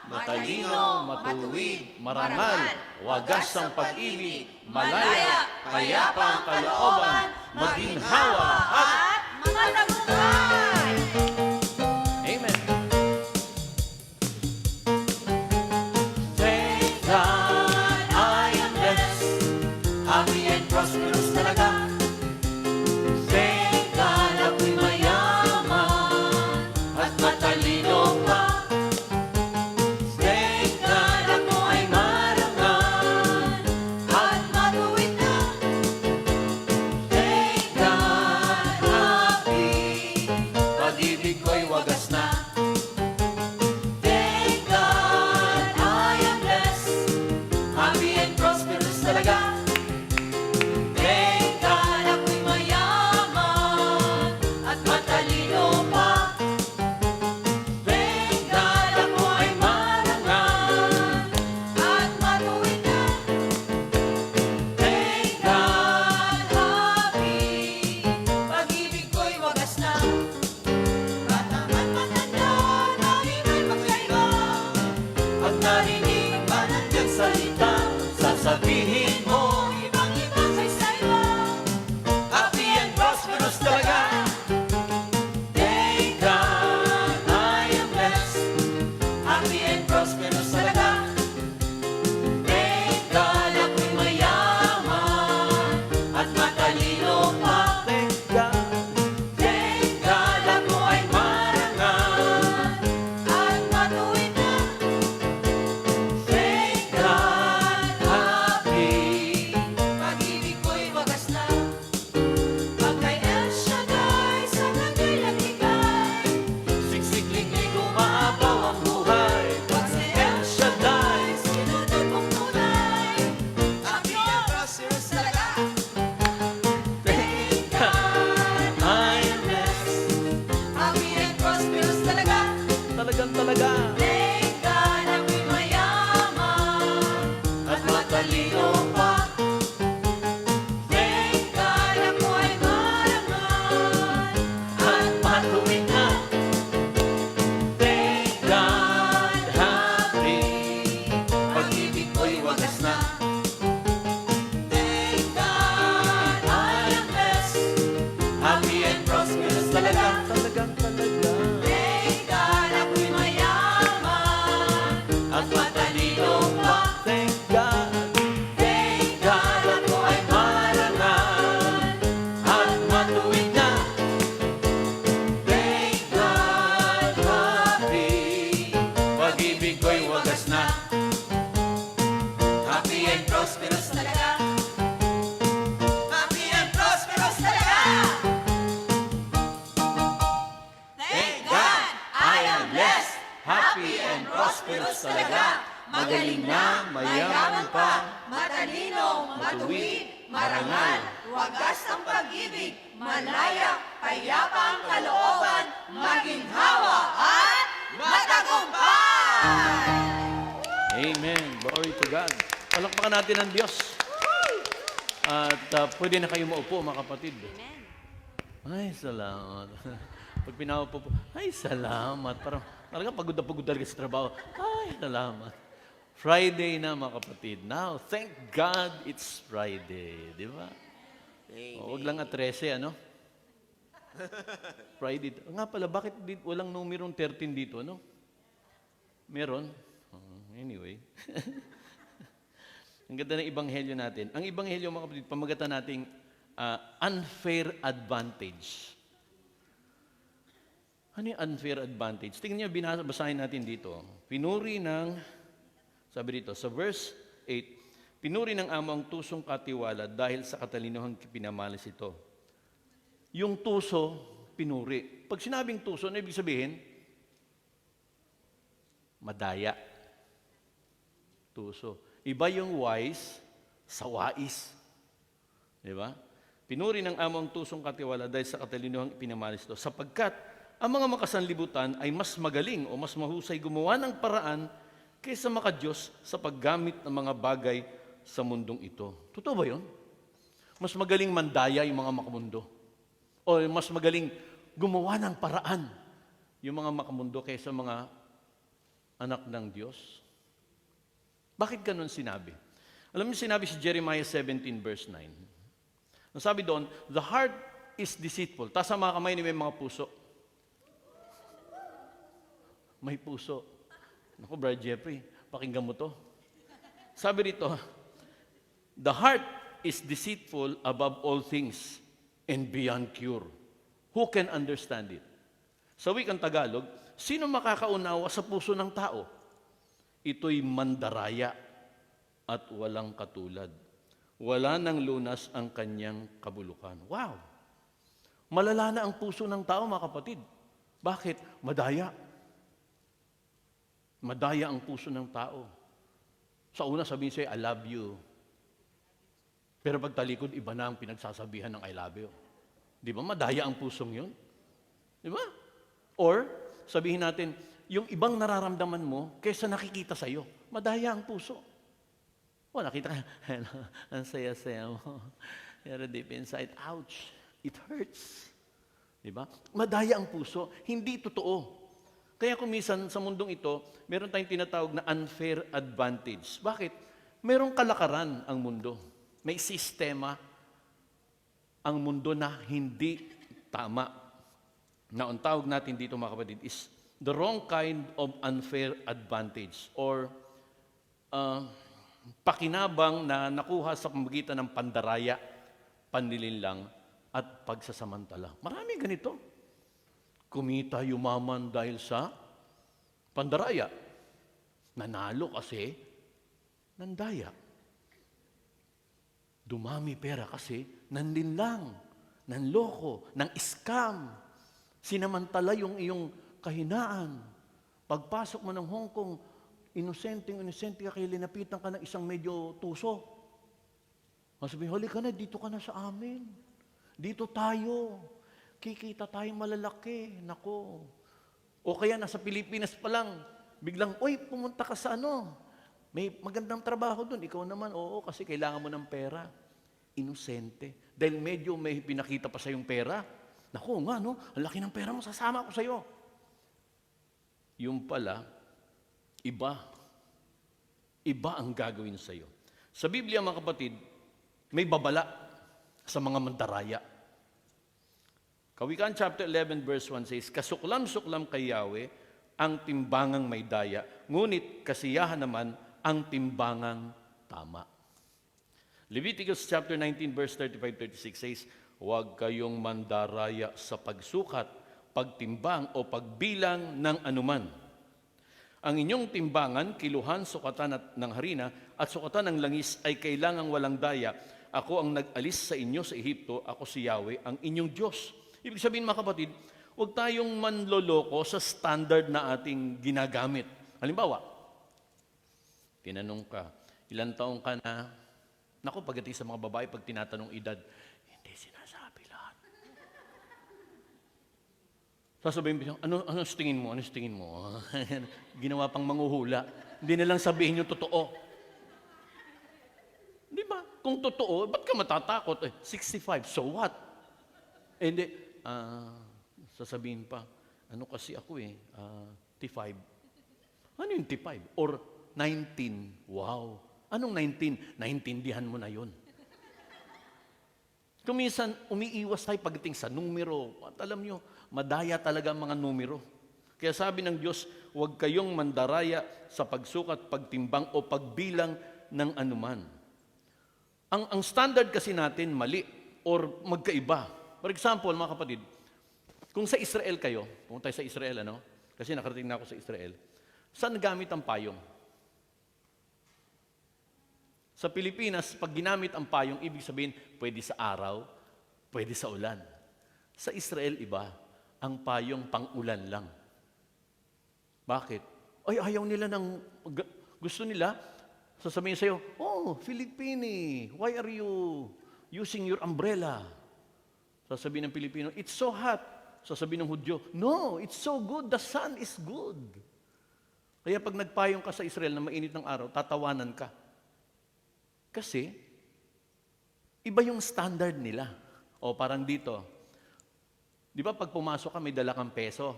matalino, matuwid, marangal, wagas ang pag-ibig, malaya, payapa ang kalooban, maginhawa at matagumpay! Amen. Thank God I am blessed, happy and prosperous talaga. Thank God ako'y mayaman at matalino pa. Thank God ako ay marangal at matuwid na. Thank God happy, pag-ibig ko'y wagas na. Thank God I am blessed, happy and prosperous talaga. Thank God ako'y mayaman at matalino pa. Thank God ako ay marangal at matuwid na. Thank God happy, pag-ibig ko'y wagas na. Bata at matanda, lagi may magkaiba. Pag narinig ba ng Diyos salita, sasabihin mo ibang-iba sa iba. Happy and prosperous talaga. Thank God I am blessed, happy and prosperous talaga. Thank God ako'y mayaman at matalino pa. Thank God ako ay marangal at matuwid na. Thank God happy, pag-ibig ko'y wagas na. Pag kay El Shaddai sa dakilang higay, siksik-liklik umaapaw ang buhay. Pag si El Shaddai sinunod mong tunay, happy and prosperous talaga. Thank God I am blessed, happy and prosperous talaga. Talagang talaga. Thank God ako'y mayaman at matalino pa. Thank God ako ay marangal at matuwid na. Thank God happy, pag-ibig ko'y wagas na. Thank God I am blessed, happy and prosperous talaga. Talagang talaga. Thank God ako'y mayaman at matalino pa. Thank God. Thank God ako ay marangal at matuwid na. Thank God happy, pag-ibig ko'y wagas na. Happy and prosperous talaga. Happy and prosperous talaga. Thank God I am blessed, happy and prosperous talaga. Magaling na, mayaman pa, matalino, matuwid, marangal, wagas ang pag-ibig, malaya, payapa ang kalooban, maginhawa at matagumpay! Amen. Glory to God. Palakpakan natin ang Diyos. At pwede na kayo maupo, mga kapatid. Ay, salamat. Pag pinaupo po, ay, salamat. Parang talaga pagod na talaga sa trabaho. Ay, salamat. Friday na, mga kapatid. Now, thank God it's Friday. Di ba? Huwag lang at 13, ano? Friday. Nga pala, bakit walang numerong 13 dito, ano? Meron? Anyway. Ang ganda ng ibanghelyo natin. Ang ibanghelyo, mga kapatid, pamagatan nating unfair advantage. Ano yung unfair advantage? Tingnan niyo, basahin natin dito. Pinuri ng, sabi dito, sa verse 8, pinuri ng amo ang tusong katiwala dahil sa katalinuhang pinamalas ito. Yung tuso, pinuri. Pag sinabing tuso, ano ibig sabihin? Madaya. Tuso. Iba yung wise sa wais. Di ba? Pinuri ng amo ang tusong katiwala dahil sa katalinuhang pinamalas ito. Sapagkat ang mga makasanlibutan ay mas magaling o mas mahusay gumawa ng paraan kaysa makadiyos sa paggamit ng mga bagay sa mundong ito. Totoo ba yun? Mas magaling mandaya yung mga makamundo. O mas magaling gumawa ng paraan yung mga makamundo kaysa mga anak ng Diyos? Bakit ganun sinabi? Alam niyo sinabi si Jeremiah 17 verse 9. Ang sabi doon, the heart is deceitful. Taas ang mga kamay ni may mga puso. May puso. Naku, Brother Jeffrey, pakinggan mo to. Sabi rito, the heart is deceitful above all things and beyond cure. Who can understand it? Sa wikang Tagalog, sino makakaunawa sa puso ng tao? Ito'y mandaraya at walang katulad. Wala nang lunas ang kanyang kabulukan. Wow! Malala na ang puso ng tao, mga kapatid. Bakit? Madaya. Madaya ang puso ng tao. Sa una sabihin sa'yo, I love you. Pero pagtalikod, iba na ang pinagsasabihan ng I love you. Di ba? Madaya ang pusong yun. Di ba? Or, sabihin natin, yung ibang nararamdaman mo kaysa nakikita sa'yo. Madaya ang puso. O, nakita ka, ang saya-saya mo. Pero deep inside, ouch, it hurts. Di ba? Madaya ang puso. Hindi totoo. Kaya kung minsan sa mundong ito, meron tayong tinatawag na unfair advantage. Bakit? Merong kalakaran ang mundo. May sistema ang mundo na hindi tama. Na ang tawag natin dito, mga kapatid, is the wrong kind of unfair advantage or pakinabang na nakuha sa pamamagitan ng pandaraya, panlilinlang, at pagsasamantala. Marami ganito. Kumita, yumaman dahil sa pandaraya. Nanalo kasi nandaya. Dumami pera kasi nanlinlang, nanloko, nang scam. Sinamantala yung iyong kahinaan. Pagpasok mo ng Hong Kong, inosente ka, kaya linapitan ka ng isang medyo tuso. Masabi, hali ka na, dito ka na sa amin. Dito tayo. Kikita tayong malalaki. Nako. O kaya nasa Pilipinas pa lang, biglang, oy, pumunta ka sa ano. May magandang trabaho doon. Ikaw naman, oo, kasi kailangan mo ng pera. Inosente. Dahil medyo may pinakita pa sa yung pera. Naku nga, no? Ang laki ng pera mo, sasama ko sa'yo. Yung pala, iba. Iba ang gagawin sa'yo. Sa Biblia, mga kapatid, may babala sa mga mandaraya. Kawikaan chapter 11 verse 1 says, kasuklam-suklam kay Yahweh ang timbangang may daya, ngunit kasiyahan naman ang timbangang tama. Leviticus chapter 19 verse 35-36 says, huwag kayong mandaraya sa pagsukat, pagtimbang o pagbilang ng anuman. Ang inyong timbangan, kiluhan, sukatan ng harina at sukatan ng langis ay kailangang walang daya. Ako ang nag-alis sa inyo sa Ehipto, ako si Yahweh, ang inyong Diyos. Ibig sabihin, mga kapatid, huwag tayong manloloko sa standard na ating ginagamit. Halimbawa, tinanong ka, ilang taong ka na? Naku, pagdating sa mga babae, pag tinatanong edad, hindi sinasabi lahat. Sasabihin mo, ano sa tingin mo? Ano sa tingin mo? Ginawa pang manghuhula. Hindi na lang sabihin yung totoo. Di ba? Kung totoo, ba't ka matatakot? 65, so what? Hindi. Sasabihin pa, ano kasi ako T5. Ano yung T5? Or 19. Wow. Anong 19? Naintindihan mo na yun. Kuminsan, umiiwas tayo pagdating sa numero. At alam nyo, madaya talaga ang mga numero. Kaya sabi ng Diyos, huwag kayong mandaraya sa pagsukat, pagtimbang o pagbilang ng anuman. Ang standard kasi natin mali or magkaiba. For example, mga kapatid, kung sa Israel kayo, pumunta tayo sa Israel, ano? Kasi nakarating na ako sa Israel. Saan gamit ang payong? Sa Pilipinas, pag ginamit ang payong, ibig sabihin, pwede sa araw, pwede sa ulan. Sa Israel, iba. Ang payong pang-ulan lang. Bakit? Ay, ayaw nila ng... Gusto nila, sasabihin sa'yo, oh, Filipini, why are you using your umbrella? Sasabihin ng Pilipino, it's so hot. Sasabihin ng Hudyo, no, it's so good, the sun is good. Kaya pag nagpayong ka sa Israel na mainit ng araw, tatawanan ka. Kasi, iba yung standard nila. O parang dito, di ba pag pumasok ka, may dala kang peso?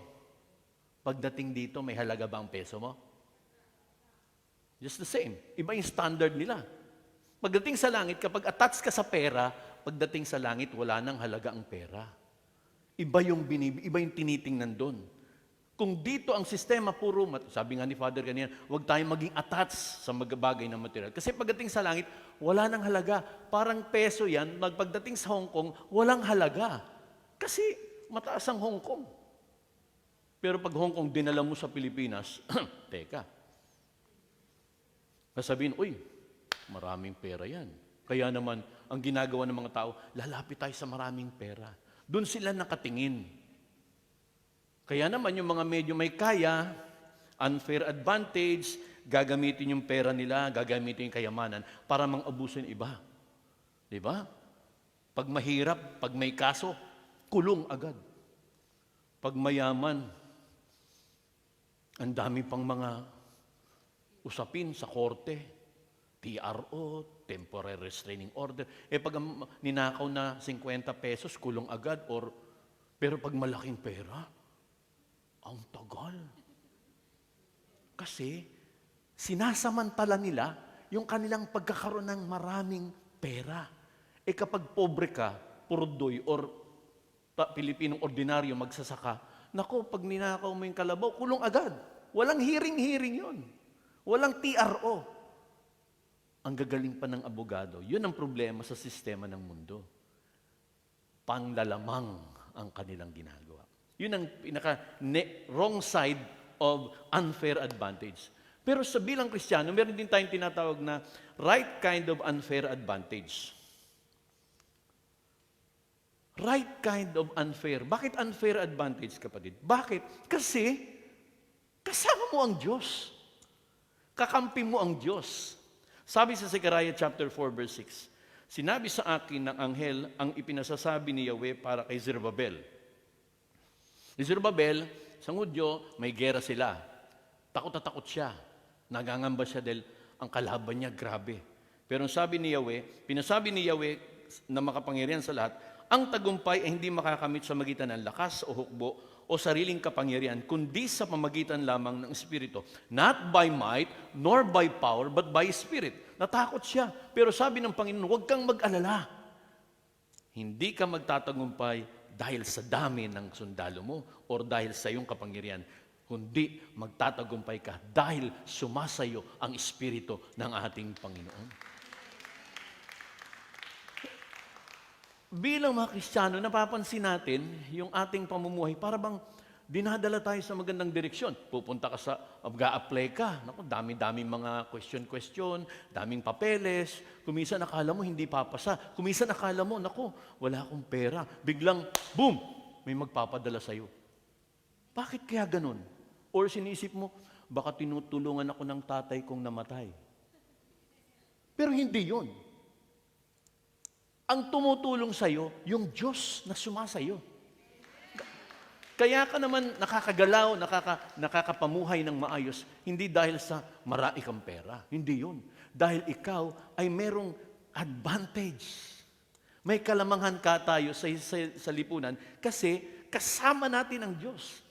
Pagdating dito, may halaga ba ang peso mo? Just the same. Iba yung standard nila. Pagdating sa langit, kapag attached ka sa pera, pagdating sa langit, wala nang halaga ang pera. Iba yung tinitingnan doon. Kung dito ang sistema puro, sabi nga ni Father kanina, huwag tayong maging attached sa bagay na material. Kasi pagdating sa langit, wala nang halaga. Parang peso yan, pagdating sa Hong Kong, walang halaga. Kasi mataas ang Hong Kong. Pero pag Hong Kong dinala mo sa Pilipinas, teka. Sasabihin, uy, maraming pera yan. Kaya naman, ang ginagawa ng mga tao, lalapit tayo sa maraming pera. Doon sila nakatingin. Kaya naman, yung mga medyo may kaya, unfair advantage, gagamitin yung pera nila, gagamitin yung kayamanan para mang-abuso yung iba. Di ba? Pag mahirap, pag may kaso, kulong agad. Pag mayaman, ang dami pang mga usapin sa korte, TRO, temporary restraining order. Pag ninakaw na 50 pesos, kulong agad. Pero pag malaking pera, ang tagal. Kasi, sinasamantala nila yung kanilang pagkakaroon ng maraming pera. Kapag pobre ka, purdoy, or Pilipinong ordinaryo magsasaka, nako, pag ninakaw mo yung kalabaw, kulong agad. Walang hearing yun. Walang TRO. Ang gagaling pa ng abogado. Yun ang problema sa sistema ng mundo. Panglalamang ang kanilang ginagawa. Yun ang wrong side of unfair advantage. Pero sa bilang Kristiyano, meron din tayong tinatawag na right kind of unfair advantage. Right kind of unfair. Bakit unfair advantage, kapatid? Bakit? Kasi kasama mo ang Diyos. Kakampi mo ang Diyos. Sabi sa Zechariah chapter 4 verse 6, sinabi sa akin ng anghel ang ipinasasabi ni Yahweh para kay Zerubbabel. Si Zerubbabel, sa Hudyo, may gera sila. Takot na takot siya. Nagangamba siya dahil ang kalaban niya grabe. Pero sabi ni Yahweh, pinasabi ni Yahweh na makapangyarihan sa lahat, ang tagumpay ay hindi makakamit sa magitan ng lakas o hukbo o sariling kapangyarihan, kundi sa pamagitan lamang ng Espiritu. Not by might, nor by power, but by Spirit. Natakot siya. Pero sabi ng Panginoon, huwag kang mag-alala. Hindi ka magtatagumpay dahil sa dami ng sundalo mo or dahil sa iyong kapangyarihan, kundi magtatagumpay ka dahil sumasayo ang Espiritu ng ating Panginoon. Bilang mga Kristiyano, napapansin natin yung ating pamumuhay para bang dinadala tayo sa magandang direksyon. Pupunta ka sa, mag-a-apply ka. Naku, dami-daming mga question, daming papeles. Kuminsan akala mo hindi papasa. Kuminsan akala mo, naku, wala akong pera. Biglang, boom, may magpapadala sa'yo. Bakit kaya ganun? Or sinisip mo, baka tinutulungan ako ng tatay kong namatay. Pero hindi yun. Ang tumutulong sa'yo, yung Diyos na sumasayo. Kaya ka naman nakakagalaw, nakakapamuhay ng maayos, hindi dahil sa marami kang pera. Hindi yun. Dahil ikaw ay merong advantage. May kalamanghan ka tayo sa lipunan kasi kasama natin ang Diyos.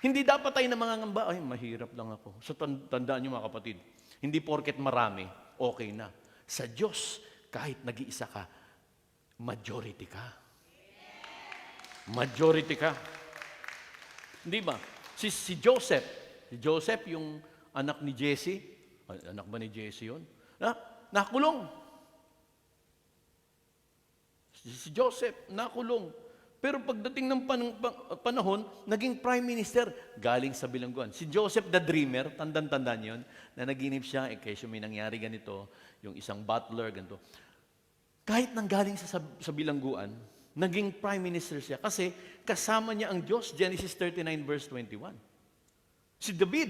Hindi dapat tayo na mangangamba, ay mahirap lang ako. So tandaan niyo mga kapatid, hindi porket marami, okay na. Sa Diyos, kahit nag-iisa ka, majority ka. Majority ka. Hindi ba? Si Joseph yung anak ni Jesse, anak ba ni Jesse yun? Nakulong. Si Joseph, nakulong. Pero pagdating ng panahon, naging prime minister, galing sa bilangguan. Si Joseph the Dreamer, tandaan yun, na naginip siya, kesyo may nangyari ganito, yung isang butler, ganito. Kahit nanggaling sa bilangguan, naging prime minister siya kasi kasama niya ang Diyos, Genesis 39 verse 21. Si David,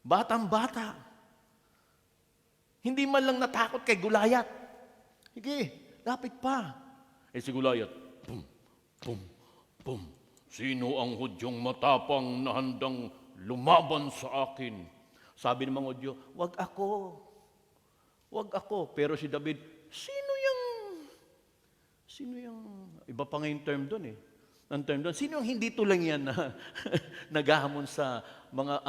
batang-bata, hindi man lang natakot kay Goliath. Sige, lapit pa. Si Goliath, pum, pum, pum. Sino ang Hudyong matapang na handang lumaban sa akin? Sabi ng mga Hudyo, wag ako. Wag ako. Pero si David, sino yung, iba pa nga yung term doon ang term doon. Sino ang hindi tulang yan na naghahamon sa mga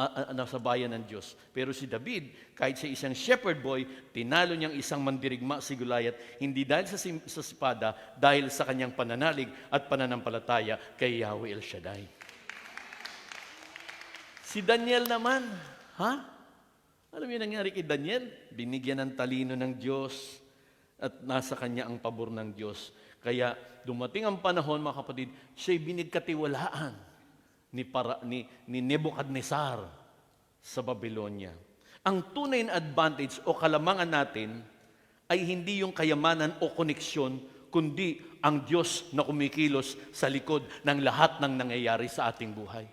sa bayan ng Diyos? Pero si David, kahit sa isang shepherd boy, tinalo niyang isang mandirigma si Goliath, hindi dahil sa espada, dahil sa kanyang pananalig at pananampalataya kay Yahweh El Shaddai. Si Daniel naman, alam niyo nangyari kay Daniel? Binigyan ng talino ng Diyos at nasa kanya ang pabor ng Diyos. Kaya dumating ang panahon, mga kapatid, siya'y binigkatiwalaan ni Nebuchadnezzar sa Babylonia. Ang tunay na advantage o kalamangan natin ay hindi yung kayamanan o koneksyon, kundi ang Diyos na kumikilos sa likod ng lahat ng nangyayari sa ating buhay.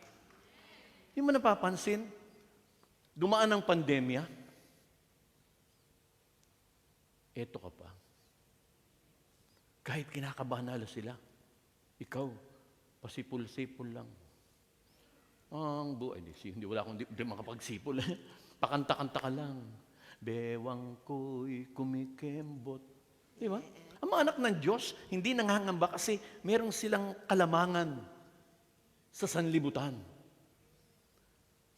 Hindi mo napapansin? Dumaan ang pandemya, eto ka pa. Kahit kinakabahan na sila, ikaw, pasipul-sipul lang. Ang buhay, hindi wala akong di makapagsipul. Pakanta-kanta ka lang. Bewang ko'y kumikembot. Di ba? Ang mga anak ng Diyos, hindi nangangamba kasi meron silang kalamangan sa sanlibutan.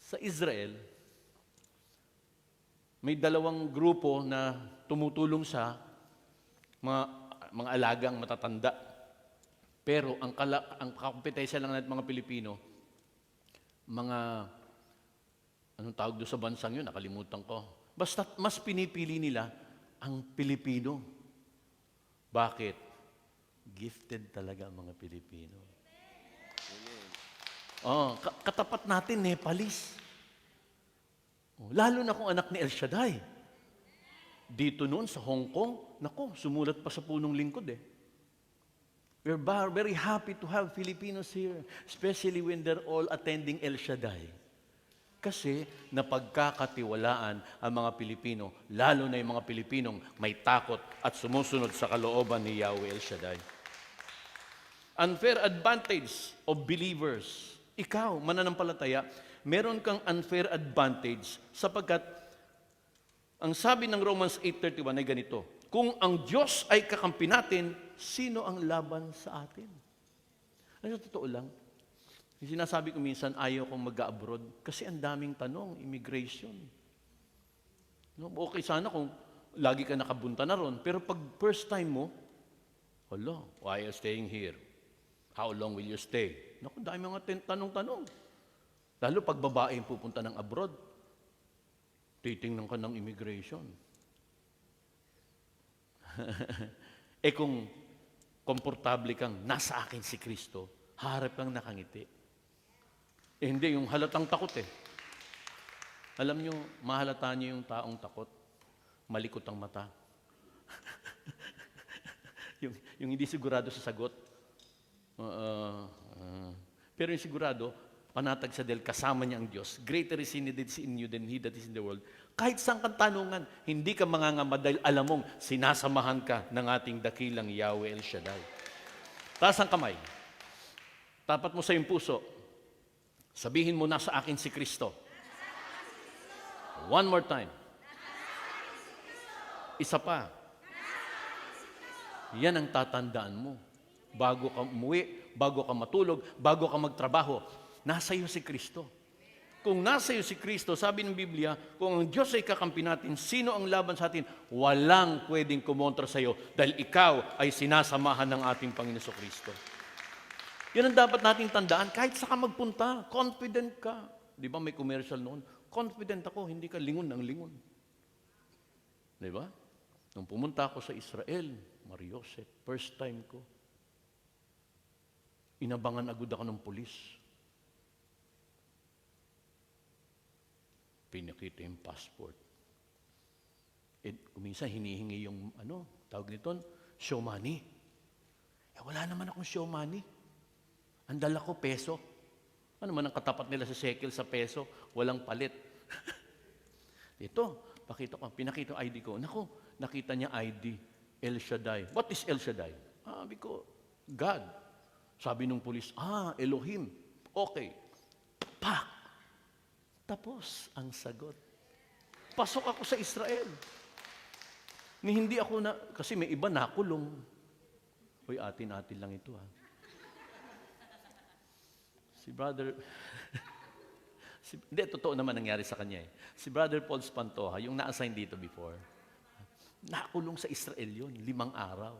Sa Israel, may dalawang grupo na tumutulong sa mga alagang matatanda. Pero ang kakompetensya lang natin mga Pilipino, anong tawag doon sa bansang yun, nakalimutan ko. Basta mas pinipili nila ang Pilipino. Bakit? Gifted talaga ang mga Pilipino. Katapat natin, Nepalese. Lalo na kung anak ni El Shaddai. Dito noon sa Hong Kong, sumulat pa sa punong lingkod eh. We're very happy to have Filipinos here, especially when they're all attending El Shaddai. Kasi napagkakatiwalaan ang mga Pilipino, lalo na yung mga Pilipinong may takot at sumusunod sa kalooban ni Yahweh El Shaddai. Unfair advantage of believers. Ikaw, mananampalataya, meron kang unfair advantage sapagkat ang sabi ng Romans 8:31 ay ganito, kung ang Diyos ay kakampi natin, sino ang laban sa atin? Ano, totoo lang. Yung sinasabi ko minsan, ayaw kong mag-abroad kasi ang daming tanong, immigration. No, okay sana kung lagi ka nakabunta na ron, pero pag first time mo, why are you staying here? How long will you stay? Naku, dami mga tanong-tanong. Lalo pag babae pupunta ng abroad, titingnan ka ng immigration. Kung komportable kang, nasa akin si Kristo, harap kang nakangiti. Hindi, yung halatang takot eh. Alam nyo, mahalata nyo yung taong takot, malikot ang mata. yung hindi sigurado sa sagot. Pero yung sigurado, panatag sa Del, kasama niya ang Diyos. Greater is He that is in you than he that is in the world. Kahit saan kang tanungan, hindi ka mangangamba dahil alam mong sinasamahan ka ng ating dakilang Yahweh El Shaddai. Taas ang kamay. Tapat mo sa iyong puso. Sabihin mo, nasa akin si Kristo. One more time. Isa pa. Yan ang tatandaan mo. Bago ka umuwi, bago ka matulog, bago ka magtrabaho, nasa iyo si Kristo. Kung nasa iyo si Kristo, sabi ng Biblia, kung ang Diyos ay kakampi natin, sino ang laban sa atin? Walang pwedeng kumontra sa iyo dahil ikaw ay sinasamahan ng ating Panginoon Kristo. Yan ang dapat nating tandaan. Kahit saan ka magpunta, confident ka. Di ba may commercial noon? Confident ako, hindi ka lingon ng lingon. Di ba? Nung pumunta ako sa Israel, Mariosep, first time ko, inabangan agad ako ng pulis. Pinakita yung passport. Kuminsan hinihingi yung, tawag nito, show money. Wala naman akong show money. Ang dala ko, peso. Ano man ang katapat nila sa shekel sa peso, walang palit. Ito, pinakita yung ID ko. Naku, nakita niya ID, El Shaddai. What is El Shaddai? Sabi ko, God. Sabi nung pulis, Elohim. Okay. Pak! Tapos ang sagot. Pasok ako sa Israel. Hindi ako kasi may iba nakulong. Hoy, atin-atin lang ito Si brother, hindi, totoo naman nangyari sa kanya eh. Si Brother Paul Spantoja, yung na-assign dito before, nakulong sa Israel yun, 5 araw.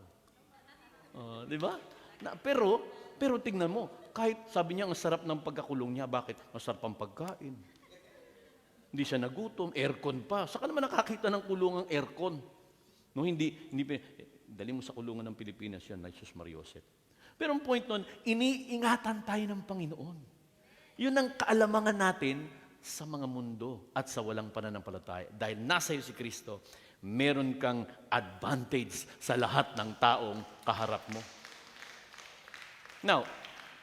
Di ba? Pero tingnan mo, kahit sabi niya ang sarap ng pagkakulong niya, bakit? Masarap ang pagkain. Hindi siya nagutom, aircon pa. Saka naman nakakita ng kulungang aircon. No, dali mo sa kulungan ng Pilipinas yan, na Jesus Mariosep. Pero ang point nun, iniingatan tayo ng Panginoon. Yun ang kaalamangan natin sa mga mundo at sa walang pananampalataya. Dahil nasa iyo si Kristo, meron kang advantage sa lahat ng taong kaharap mo. Now,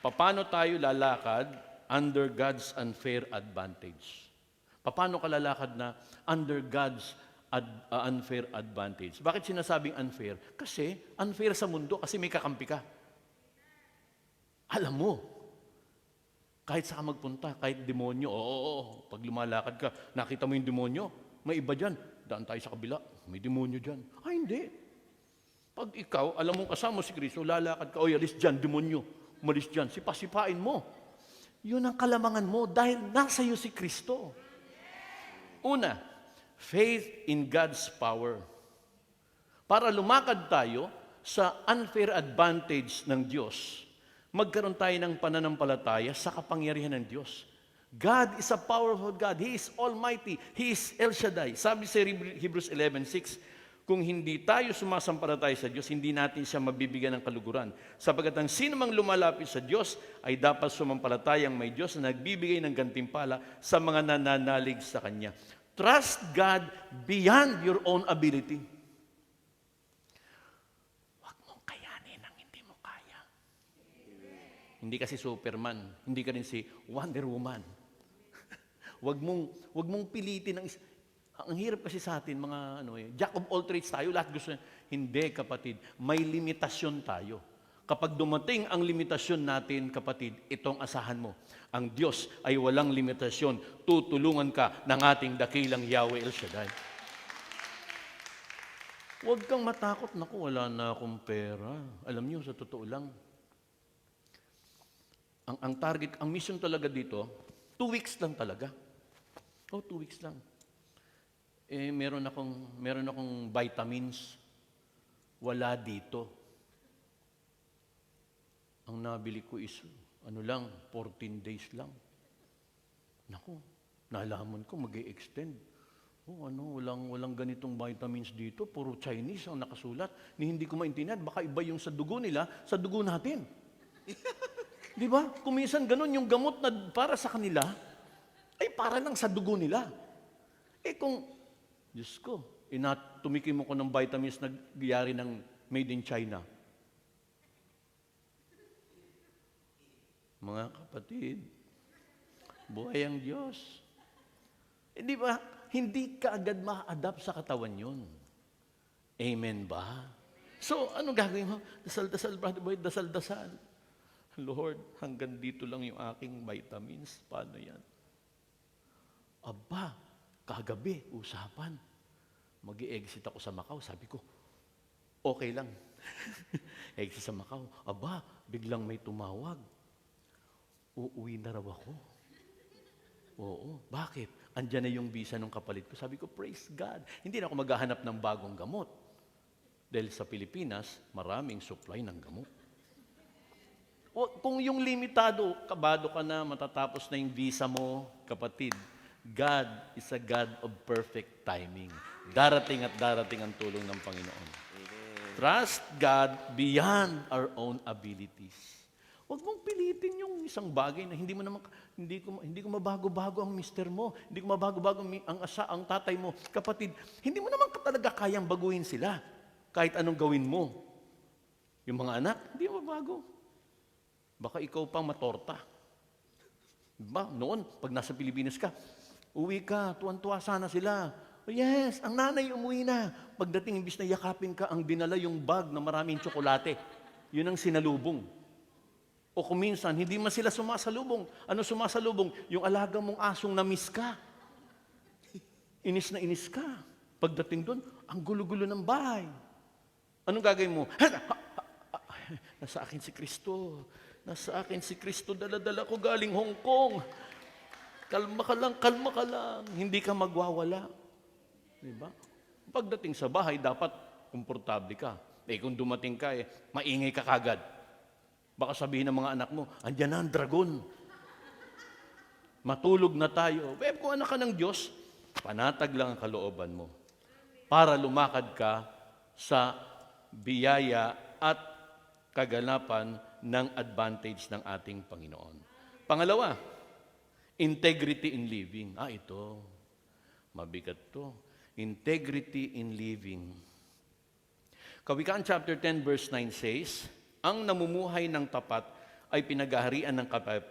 paano tayo lalakad under God's unfair advantage? Paano ka lalakad na under God's unfair advantage? Bakit sinasabing unfair? Kasi unfair sa mundo kasi may kakampi ka. Alam mo, kahit saan magpunta, kahit demonyo, pag lumalakad ka, nakita mo yung demonyo, may iba dyan, daan tayo sa kabila, may demonyo dyan. Ay, hindi. Pag ikaw, alam mong kasama si Kristo, lalakad ka, alis dyan, demonyo, umalis dyan, sipasipain mo. Yun ang kalamangan mo dahil nasa iyo si Kristo. Una, faith in God's power. Para lumakad tayo sa unfair advantage ng Diyos, magkaroon tayo ng pananampalataya sa kapangyarihan ng Diyos. God is a powerful God. He is almighty. He is El Shaddai. Sabi sa Hebrews 11:6, kung hindi tayo sumasampalataya sa Diyos, hindi natin siya mabibigyan ng kaluguran. Sapagkat ang sino mang lumalapit sa Diyos ay dapat sumampalatayang may Diyos na nagbibigay ng gantimpala sa mga nananalig sa Kanya. Trust God beyond your own ability. Huwag mong kayanin ang hindi mo kaya. Hindi kasi Superman, hindi ka rin si Wonder Woman. Huwag mong pilitin ang hirap kasi sa atin mga jack of all trades tayo, lahat gusto niya. Hindi kapatid, may limitasyon tayo. Kapag dumating ang limitasyon natin, kapatid, itong asahan mo. Ang Diyos ay walang limitasyon. Tutulungan ka ng ating dakilang Yahweh El Shaddai. Huwag kang matakot, naku, wala na akong pera. Alam niyo, sa totoo lang, ang target, ang mission talaga dito, 2 weeks lang talaga. 2 weeks lang. Meron akong vitamins. Wala dito. Ang nabili ko is, 14 days lang. Naku, nalaman ko mag-e-extend. Walang ganitong vitamins dito. Puro Chinese ang nakasulat. Hindi ko maintindihan. Baka iba yung sa dugo nila, sa dugo natin. Di ba? Kung minsan ganun, yung gamot na para sa kanila, ay para lang sa dugo nila. Kung, Diyos ko, tumikim mo ko ng vitamins na giyari ng made in China. Mga kapatid, buhay ang Diyos. Di ba? Hindi ka agad ma-adapt sa katawan yun. Amen ba? So, ano gagawin mo? Dasal-dasal, brother boy, dasal-dasal. Lord, hanggang dito lang yung aking vitamins. Paano yan? Aba, kagabi, usapan. Mag-i-exit ako sa Macau. Sabi ko, okay lang. Exit sa Macau. Aba, biglang may tumawag. Uuwi na raw ako. Oo, bakit? Andiyan na yung visa ng kapalit ko. Sabi ko, praise God. Hindi na ako maghahanap ng bagong gamot. Dahil sa Pilipinas, maraming supply ng gamot. Kung yung limitado, kabado ka na, matatapos na yung visa mo, kapatid, God is a God of perfect timing. Darating at darating ang tulong ng Panginoon. Amen. Trust God beyond our own abilities. Huwag mong pilitin yung isang bagay na hindi ko mabago-bago ang mister mo, hindi ko mabago-bago ang tatay mo. Kapatid, hindi mo naman talaga kayang baguhin sila kahit anong gawin mo. Yung mga anak, hindi mo mabago. Baka ikaw pang matorta. Diba? Noon, pag nasa Pilipinas ka, uwi ka, tuwan-tuwa sana sila. Yes, ang nanay umuwi na. Pagdating, imbis na yakapin ka, ang dinala yung bag na maraming tsokolate. Yun ang sinalubong. O kung minsan, hindi man sila sumasalubong. Ano sumasalubong? Yung alaga mong asong na-miss ka. Inis na inis ka. Pagdating doon, ang gulo-gulo ng bahay. Anong gagawin mo? Nasa akin si Kristo. Nasa akin si Kristo, dala-dala ko galing Hong Kong. Kalma ka lang. Hindi ka magwawala. Diba? Pagdating sa bahay, dapat komportable ka. Kung dumating ka, maingay ka kagad. Baka sabihin ng mga anak mo, andyan na ang dragon. Matulog na tayo. Kung anak ka ng Diyos, panatag lang ang kalooban mo para lumakad ka sa biyaya at kaganapan ng advantage ng ating Panginoon. Pangalawa, integrity in living. Ito. Mabigat to. Integrity in living. Kawikaan chapter 10 verse 9 says, ang namumuhay ng tapat ay pinaghaharian ng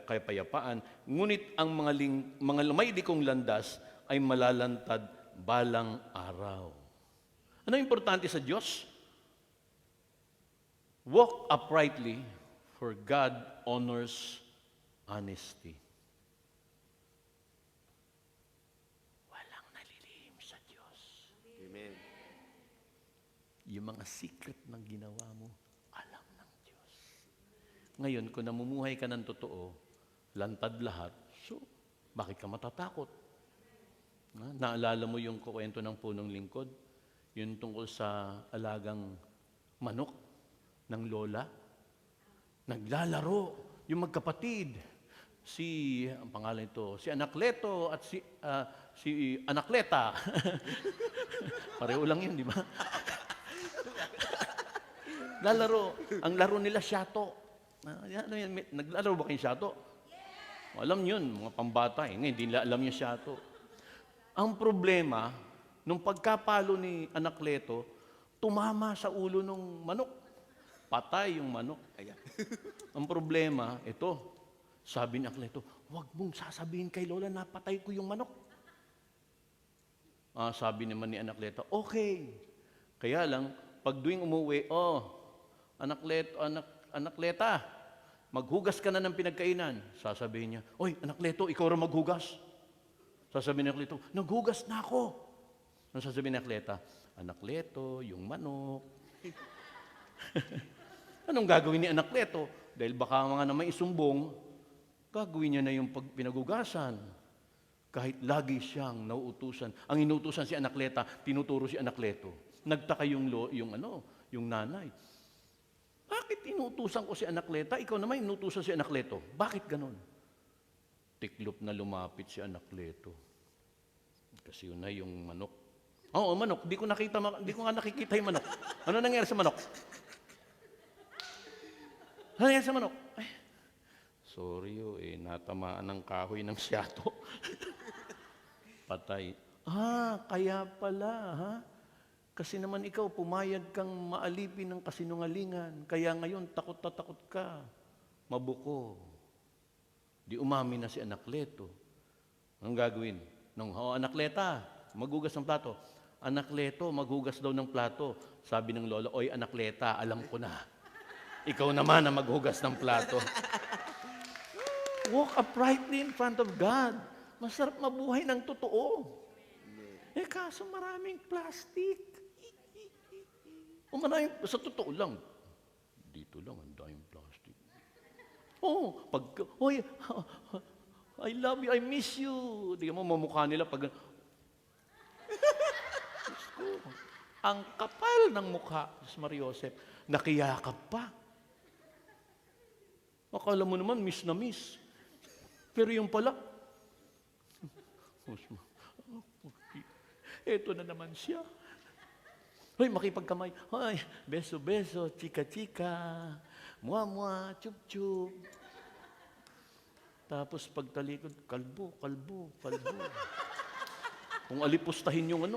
kapayapaan, ngunit ang mga may likong landas ay malalantad balang araw. Ano importante sa Diyos? Walk uprightly, for God honors honesty. Walang nalilihim sa Diyos. Amen. Yung mga secret ng ginawa mo, alam ng Diyos. Ngayon, kung namumuhay ka ng totoo, lantad lahat, so, bakit ka matatakot? Naalala mo yung kukwento ng punong lingkod? Yung tungkol sa alagang manok ng lola? Naglalaro yung magkapatid. Ang pangalan ito, si Anakleto at si Anakleta. Pareho lang yun, di ba? Lalaro. Ang laro nila, shato. Naglalaro ba kayong shato? Alam yun, mga pambata. Ngayon, hindi nila alam yung shato. Ang problema, nung pagkapalo ni Anakleto, tumama sa ulo ng manok. Patay yung manok. Ayan. Ang problema, ito, sabi ni Anakleto, huwag mong sasabihin kay Lola na patay ko yung manok. Sabi naman ni Anakleto, okay. Kaya lang, pag tuwing umuwi, Anakleta, maghugas ka na ng pinagkainan. Sasabihin niya, oy, Anakleto, ikaw rin maghugas. Sasabihin ni Anakleto, naghugas na ako. Ano sasabihin ni Anakleto? Anakleto, yung manok. Anong gagawin ni Anakleto? Dahil baka mga naman isumbong, gagawin niya na yung pinagugasan. Kahit lagi siyang nauutusan. Ang inutusan si Anakleta, tinuturo si Anakleto. Nagtaka yung nanay. Bakit inutusan ko si Anakleta? Ikaw naman inutusan si Anakleto. Bakit ganon? Tiklop na lumapit si Anakleto. Kasi yun na yung manok. Oo, manok. Di ko nga nakikita yung manok. Ano nangyari sa manok? Ano nangyari sa manok? Sorry natamaan ng kahoy ng syato. Patay. Kaya pala, ha? Kasi naman ikaw, pumayag kang maalipin ng kasinungalingan. Kaya ngayon, takot na takot ka. Mabuko. Di umamin na si Anakleto. Anong gagawin? Anakleta, maghugas ng plato. Anakleto, maghugas daw ng plato. Sabi ng lola, oy, Anakleta, alam ko na. Ikaw naman ang maghugas ng plato. Walk uprightly in front of God. Masarap mabuhay ng totoo. Kaso maraming plastic. Sa totoo lang. Dito lang, ang daming plastic. I love you, I miss you. Di mo, mamukha nila pag... Ang kapal ng mukha, Maria Joseph, nakiyakap pa. Akala mo naman, miss na miss. Pero yung pala, eto na naman siya. Hoy, makipagkamay. Hoy, beso-beso, chika-chika, mua-mua, chup-chup. Tapos pagtalikod, kalbo. Kung alipustahin yung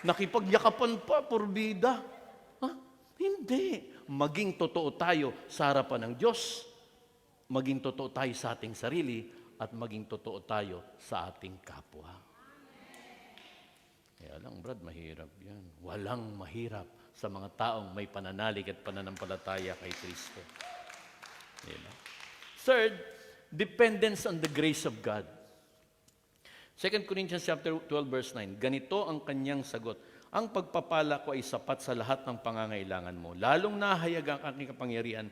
nakipagyakapan pa, porbida. Hindi. Maging totoo tayo sa harapan ng Diyos. Maging totoo tayo sa ating sarili. At maging totoo tayo sa ating kapwa. Kaya lang, Brad, mahirap yan. Walang mahirap sa mga taong may pananalig at pananampalataya kay Kristo. Diba? Third, dependence on the grace of God. 2 Corinthians chapter 12, verse 9, ganito ang kanyang sagot, ang pagpapala ko ay sapat sa lahat ng pangangailangan mo, lalong nahayag ang aking kapangyarihan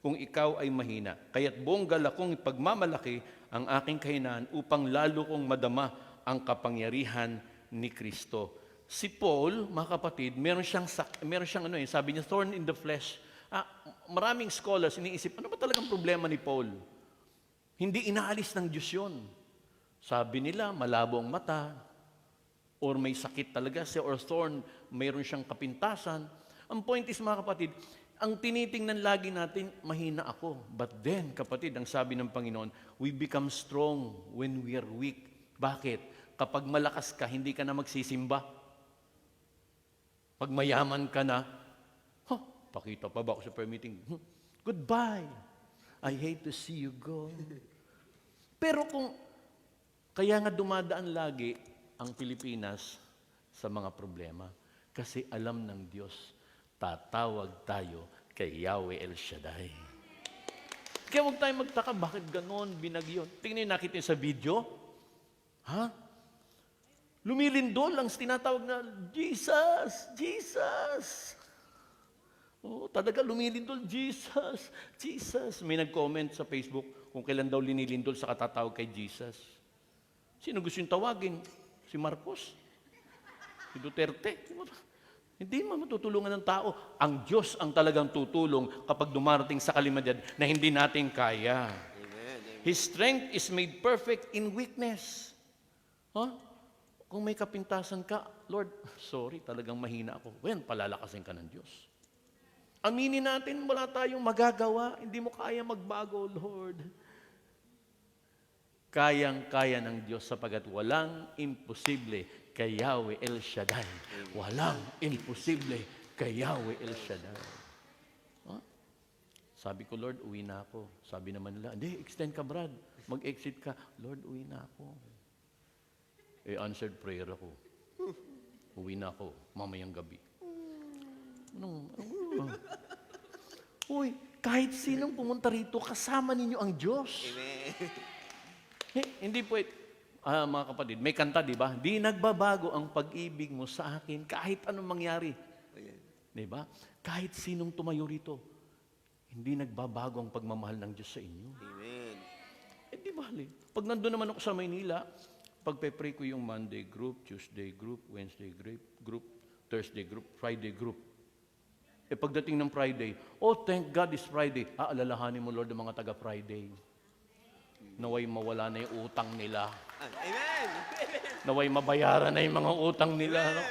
kung ikaw ay mahina. Kaya't buong galak kong ipagmamalaki ang aking kahinaan upang lalo kong madama ang kapangyarihan ni Kristo. Si Paul, mga kapatid, meron siyang sabi niya, thorn in the flesh. Maraming scholars iniisip, ano ba talagang problema ni Paul? Hindi inaalis ng Diyos yun. Sabi nila, malabo ang mata, or may sakit talaga siya, or thorn, mayroon siyang kapintasan. Ang point is, mga kapatid, ang tinitingnan lagi natin, mahina ako. But then, kapatid, ang sabi ng Panginoon, we become strong when we are weak. Bakit? Kapag malakas ka, hindi ka na magsisimba. Pag mayaman ka na, pakita pa ba ako sa prayer meeting? Goodbye. I hate to see you go. Pero kaya nga dumadaan lagi ang Pilipinas sa mga problema. Kasi alam ng Diyos, tatawag tayo kay Yahweh El Shaddai. Kaya huwag tayo magtaka, bakit ganon, binagyon? Tingnan niyo, nakita niyo sa video? Lumilindol ang tinatawag na, Jesus! Jesus! Talaga lumilindol, Jesus! Jesus! May nag-comment sa Facebook kung kailan daw linilindol sa katatawag kay Jesus. Sino gusto yung tawagin? Si Marcos? Si Duterte? Hindi man matutulungan ng tao. Ang Diyos ang talagang tutulong kapag dumarating sa kalimidad na hindi natin kaya. Amen. His strength is made perfect in weakness. Kung may kapintasan ka, Lord, sorry, talagang mahina ako. Well, palalakasin ka ng Diyos. Aminin natin, wala tayong magagawa. Hindi mo kaya magbago, Lord. Kayang-kaya ng Diyos sapagat walang imposible kay Yahweh El Shaddai. Walang imposible kay Yahweh El Shaddai. Sabi ko, Lord, uwi na ako. Sabi naman nila, hindi, extend ka, Brad. Mag-exit ka. Lord, uwi na ako. Answered prayer ako. Uwi na ako, mamayang gabi. Uy, kahit sinong pumunta rito, kasama ninyo ang Diyos. Amen. Hindi po, mga kapatid, may kanta, di ba? Di nagbabago ang pag-ibig mo sa akin kahit anong mangyari. Di ba? Kahit sinong tumayo rito, hindi nagbabago ang pagmamahal ng Diyos sa inyo. Amen. Di ba? Pag nandun naman ako sa Maynila, pagpe-pray ko yung Monday group, Tuesday group, Wednesday group, Thursday group, Friday group. Pagdating ng Friday, thank God it's Friday. Alalahanin mo, Lord, ang mga taga-Friday. Naway mawala na yung utang nila. Amen. Naway mabayaran na yung mga utang nila. No?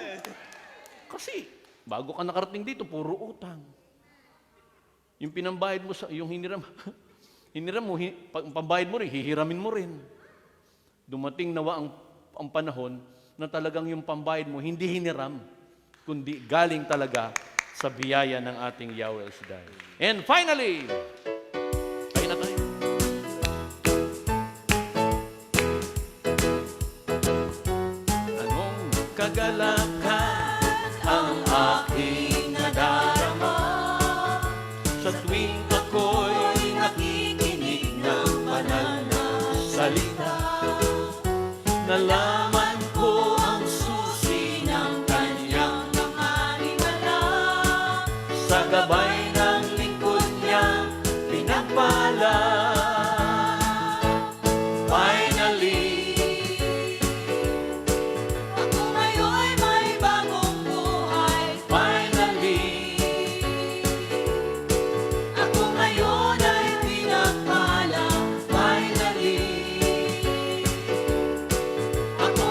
Kasi, bago ka nakarating dito, puro utang. Yung pinambayad mo, yung hiniram mo, pambayad mo rin, hihiramin mo rin. Dumating nawa ang panahon na talagang yung pambayad mo, hindi hiniram, kundi galing talaga sa biyaya ng ating Yahweh El Shaddai. And finally, kain na tayo. Anong kagalakan ang aking nadarama sa tuwing ako'y nakikinig ng banal na salita? Nalaman ko ang susi ng kanyang mga himala. Sa gabay ng lingkod niya, pinagpala. Finally, Ako ngayon'y may bagong buhay. finally, Ako ngayon ay pinagpala. finally, Ako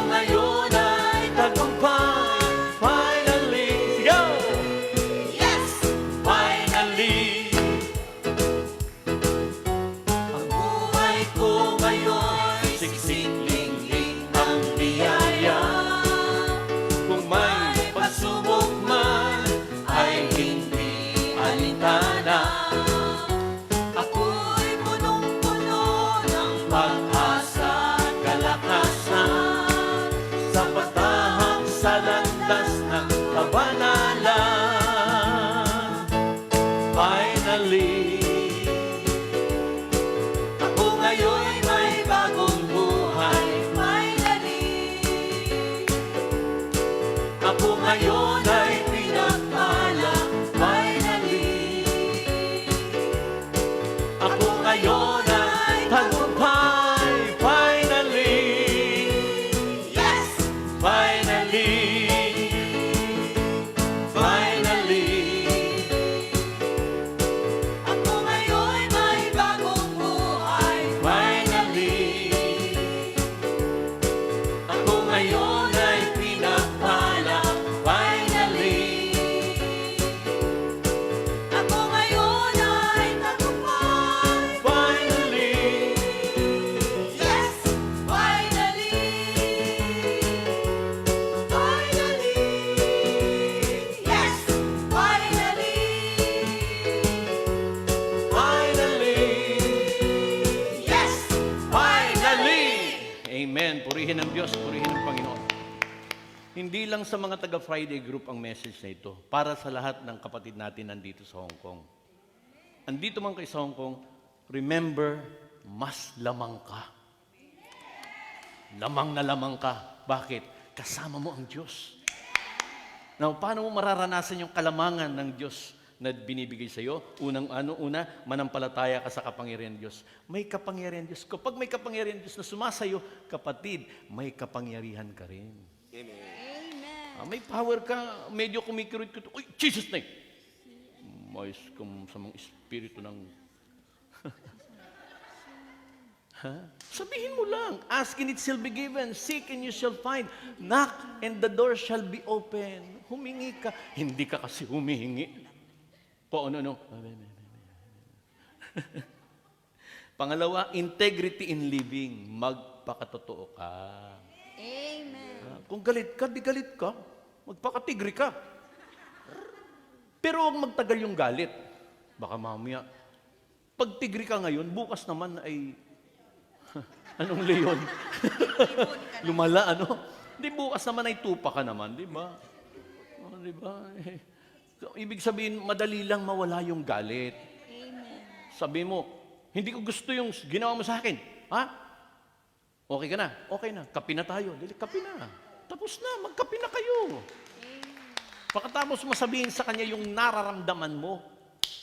Purihin ng Diyos, purihin ng Panginoon. Hindi lang sa mga taga-Friday group ang message na ito, para sa lahat ng kapatid natin nandito sa Hong Kong. Andito man kayo sa Hong Kong, remember, mas lamang ka. Lamang na lamang ka. Bakit? Kasama mo ang Diyos. Now, paano mo mararanasan yung kalamangan ng Diyos na binibigay sa iyo? Una, manampalataya ka sa kapangyarihan ng Diyos. May kapangyarihan Diyos. Kapag may kapangyarihan Diyos na sumasayo, kapatid, may kapangyarihan ka rin. Amen. May power ka, medyo kumikirot ka. Uy, Jesus name! Mais kung sa mga espiritu ng... Sabihin mo lang, ask and it shall be given, seek and you shall find, knock and the door shall be open. Humingi ka. Hindi ka kasi humihingi. Ano. Pangalawa, integrity in living. Magpakatotoo ka. Amen. Kung galit ka, di galit ka. Magpakatigri ka. Pero huwag magtagal yung galit. Baka mamaya, pag tigri ka ngayon, bukas naman ay... Anong leon? Lumala, ano? Di bukas naman ay tupa ka naman, di ba? Di ba? So, ibig sabihin, madali lang mawala yung galit. Amen. Sabi mo, hindi ko gusto yung ginawa mo sa akin. Ha? Okay ka na? Okay na. Kapi na tayo. Dili, kapi na. Tapos na. Magkapi na kayo. Pagkatapos mo sabihin sa kanya yung nararamdaman mo,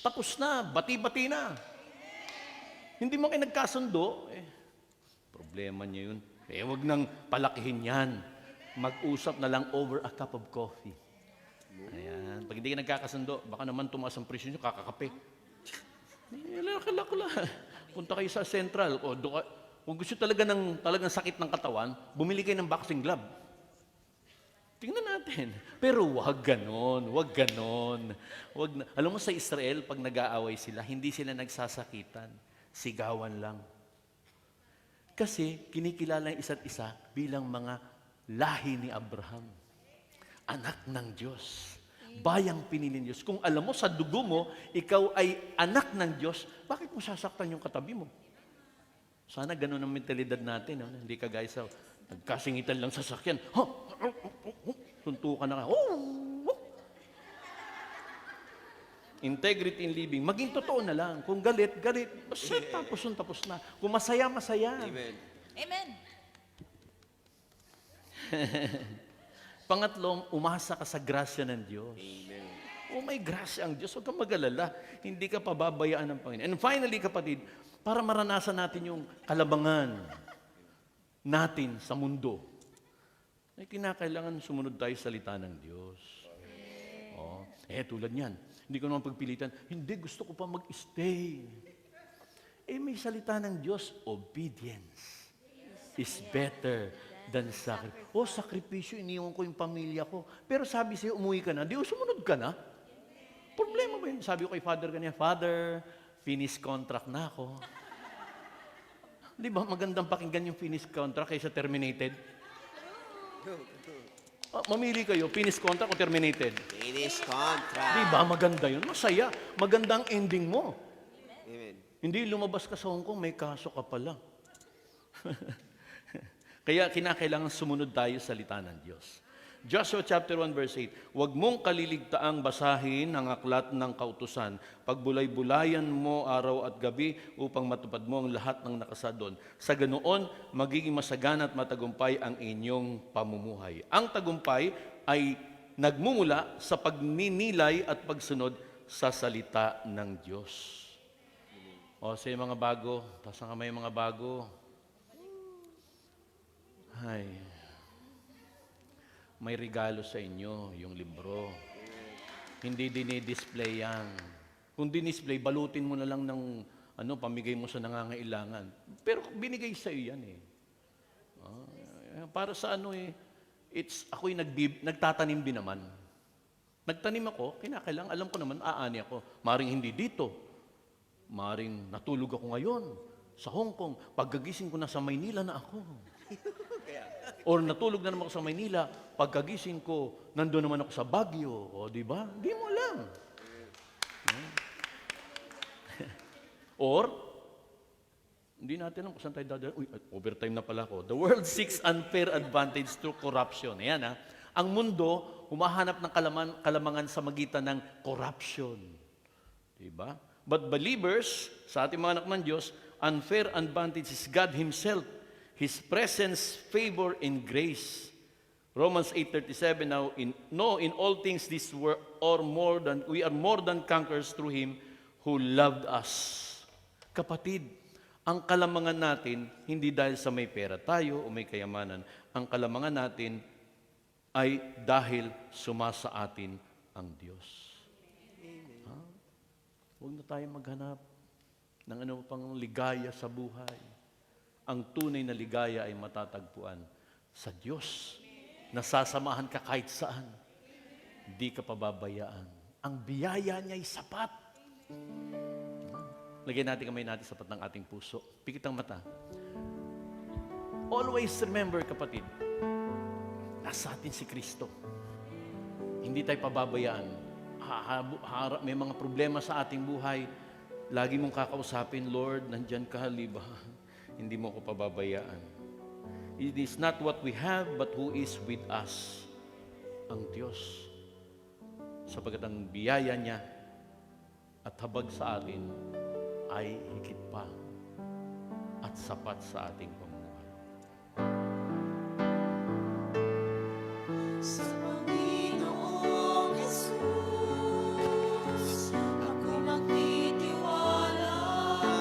tapos na. Bati-bati na. Hindi mo kayo nagkasundo, problema niya yun. Wag nang palakihin yan. Mag-usap na lang over a cup of coffee. Ayan. Pag hindi ka nagkakasundo, baka naman tumaas ang presyo nyo, kakakape. Lako lang. Punta kayo sa Central. O, kung gusto talagang sakit ng katawan, bumili kayo ng boxing glove. Tingnan natin. Pero wag ganon. Alam mo sa Israel, pag nag-aaway sila, hindi sila nagsasakitan. Sigawan lang. Kasi kinikilala yung isa't isa bilang mga lahi ni Abraham. Anak ng Diyos. Bayang pinili ng Diyos. Kung alam mo sa dugo mo, ikaw ay anak ng Diyos, bakit mo sasaktan yung katabi mo? Sana ganun ang mentalidad natin. No? Hindi ka guys, nagkasingitan lang sa sakyan. Suntukan na ka. Integrity in living. Maging totoo na lang. Kung galit. Basta tapos na. Kung masaya. Amen. Amen. Pangatlo, umasa ka sa grasya ng Diyos. Amen. May grasya ang Diyos. Huwag kang mag-alala. Hindi ka pababayaan ng Panginoon. And finally, kapatid, para maranasan natin yung kalabangan natin sa mundo, ay kinakailangan sumunod tayo sa salita ng Diyos. Tulad niyan. Hindi ko naman pagpilitan, hindi, gusto ko pa mag-stay. May salita ng Diyos, obedience is better than sacrifice. Sakripisyo, iniwan ko yung pamilya ko. Pero sabi sa'yo, umuwi ka na, sumunod ka na. Problema ba yun? Sabi ko kay Father kanina, Father, finish contract na ako. Di ba, magandang pakinggan yung finish contract kaysa terminated? Mamili kayo, finish contract o terminated? Finish contract. Di ba, maganda yun? Masaya. Magandang ending mo. Amen. Hindi lumabas ka sa Hong Kong, may kaso ka pala. Kaya kinakailangan sumunod tayo sa salita ng Diyos. Joshua chapter 1 verse 8, huwag mong kaliligtaang basahin ang aklat ng kautusan. Pagbulay-bulayan mo araw at gabi upang matupad mo ang lahat ng nakasa doon. Sa ganoon, magiging masagana at matagumpay ang inyong pamumuhay. Ang tagumpay ay nagmumula sa pagninilay at pagsunod sa salita ng Diyos. Sa mga bago, taas ang kamay mga bago. May regalo sa inyo, yung libro. Hindi dinidisplay yan. Kung dinisplay, balutin mo na lang ng pamigay mo sa nangangailangan. Pero binigay sa iyo yan para sa ako'y nagtatanim din naman. Nagtanim ako, kinakailangan, alam ko naman, aani ako. Maring hindi dito. Maring natulog ako ngayon sa Hong Kong. Pagkagising ko na sa Maynila na ako. Or natulog na naman ako sa Maynila, pagkagising ko, nandun naman ako sa Baguio. Di ba? Di mo alam. Or, Hindi natin alam kung saan tayo dadaan. Uy, overtime na pala ako. The world seeks unfair advantage through corruption. Ayan ha. Ang mundo, humahanap ng kalamangan sa magitan ng corruption. Diba? But believers, sa ating mga anak ng Diyos, unfair advantage is God Himself. His presence, favor, and grace. Romans 8:37, now, in all things we are more than conquerors through Him who loved us. Kapatid, ang kalamangan natin, hindi dahil sa may pera tayo o may kayamanan. Ang kalamangan natin ay dahil sumasa atin ang Diyos. Ha? Huwag na tayo maghanap ng ano pang ligaya sa buhay. Ang tunay na ligaya ay matatagpuan sa Diyos. Nasasamahan ka kahit saan. Hindi ka pababayaan. Ang biyaya niya ay sapat. Lagyan natin kamay natin sapat ng ating puso. Pikit ang mata. Always remember, kapatid, nasa atin si Kristo. Hindi tayo pababayaan. May mga problema sa ating buhay. Lagi mong kakausapin, Lord, nandyan ka, liba. Hindi mo ko pababayaan. It is not what we have, but who is with us. Ang Diyos. Sapagkat ang biyaya niya at habag sa atin ay higit pa at sapat sa ating pamumuhay. Sa Panginoong Jesus, ako magtitiwala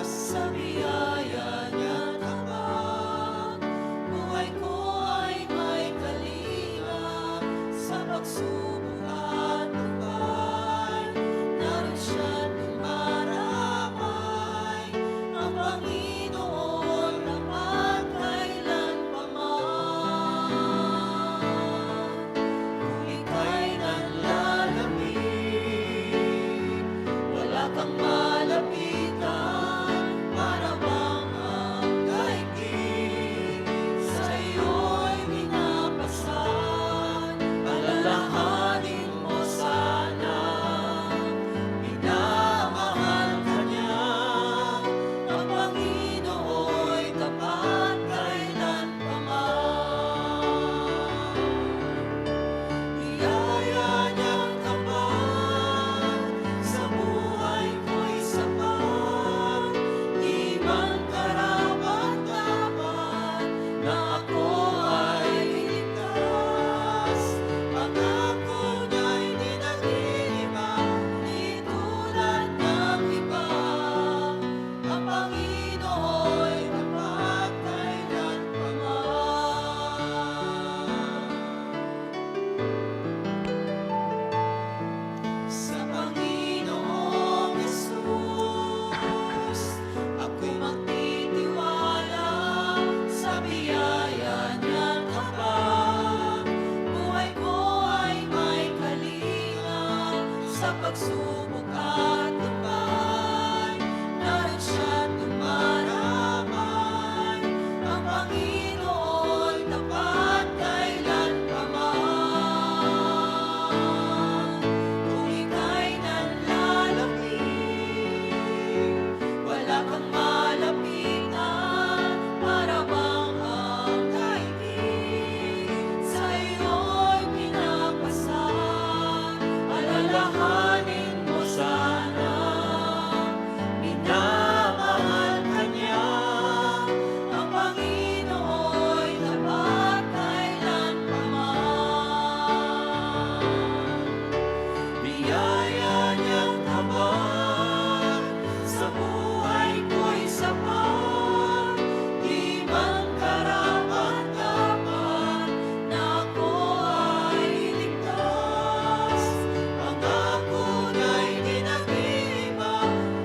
sa biyaya niya kapag buhay ko ay may kalinga sa pagsubok at lupay. Naroon siya't dumaramay, ang Panginoon tapat kailanpaman. Kung ika'y nanlalamig, wala kang malapitan, para bang ang daigdig sa iyo'y minapasan. Alalahanin mo sana, minamahal ka niya, ang Panginoo'y tapat kailanpaman. Biyaya niyang tapat sa buhay ko'y sapat, di man karapat-dapat na ako ay iligtas. Pangako niya'y di nag-iiba, di tulad ng iba. Ang Panginoo'y tapat kailanpaman. Sa Panginoong Jesus, ako'y magtitiwala sa biyaya niya kapag buhay ko ay may kalinga sa pagsubok at lupay. Naroon siya't dumaramay, ang Panginoon tapat kailanpaman. Kung ika'y nanlalamig, wala kang malapitan, para bang ang daigdig sa iyo'y pinapasan. Alalahanin mo sana, minamahal ka niya, ang Panginoo'y tapat kailanpaman. Biyaya niyang tapat sa buhay ko'y sapat, di man karapat-dapat na ako ay iligtas. Pangako niya'y di nag-iiba,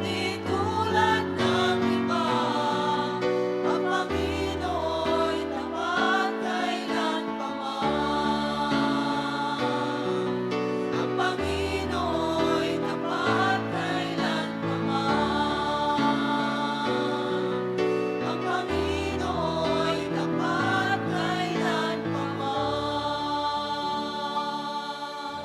di tulad ng iba. Ang Panginoo'y tapat kailanpaman. Ang Panginoo'y tapat kailanpaman. Ang Panginoo'y tapat kailanpaman.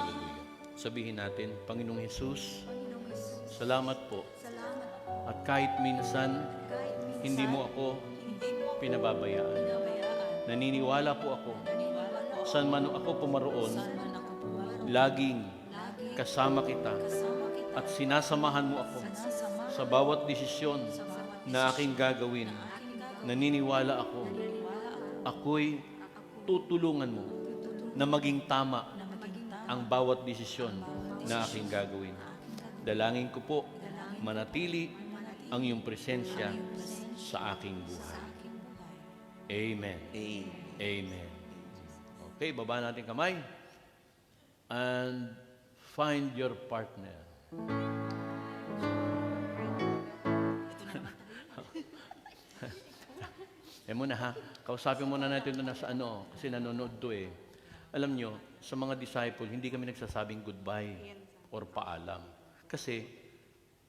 Hallelujah. Sabihin natin, Panginoong Jesus, Panginoong Jesus, salamat po. salamat po. At kahit minsan, Kahit minsan Hindi mo ako hindi mo ako pinababayaan. pinabayaan. Naniniwala po ako, Naniwala po saan man ako pumaroon, saan man ako pumaroon. laging Lagi kasama kita kasama kita. at sinasamahan mo ako Sinasama sa bawat desisyon sa bawat na aking gagawin. aking gagawin. Naniniwala ako, Naniwala ako ako'y tutulungan mo na maging tama na maging tama ang bawat desisyon na aking gagawin. Dalangin ko po, manatili ang iyong presensya sa aking buhay. Amen. Amen. Amen. Okay, baba natin kamay. And find your partner. Muna ha, kausapin muna natin ito na sa ano, kasi nanonood to eh. Alam nyo, sa mga disciple, hindi kami nagsasabing goodbye or paalam. Kasi,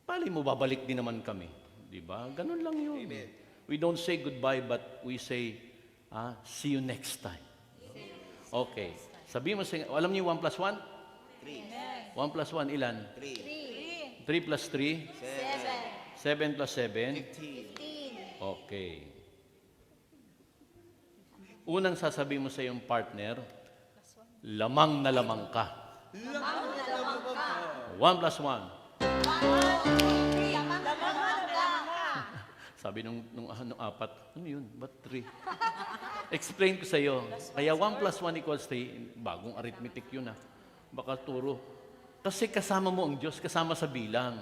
pali mo, babalik din naman kami. Di ba? Ganun lang yun. Amen. We don't say goodbye, but we say, see you next time. Okay. Sabihin mo, alam niyo 1 plus 1? 3. 1 plus 1, ilan? 3. 3 plus 3? 7 plus 7? 15. Okay. Unang sasabihin mo sa iyong partner, lamang na lamang ka. 1 plus 1. Sabi nung apat, ano yun? Ba't 3? Explain ko sa iyo. Kaya 1 plus 1 equals 3, bagong arithmetic yun Baka turo. Kasi kasama mo ang Diyos, kasama sa bilang.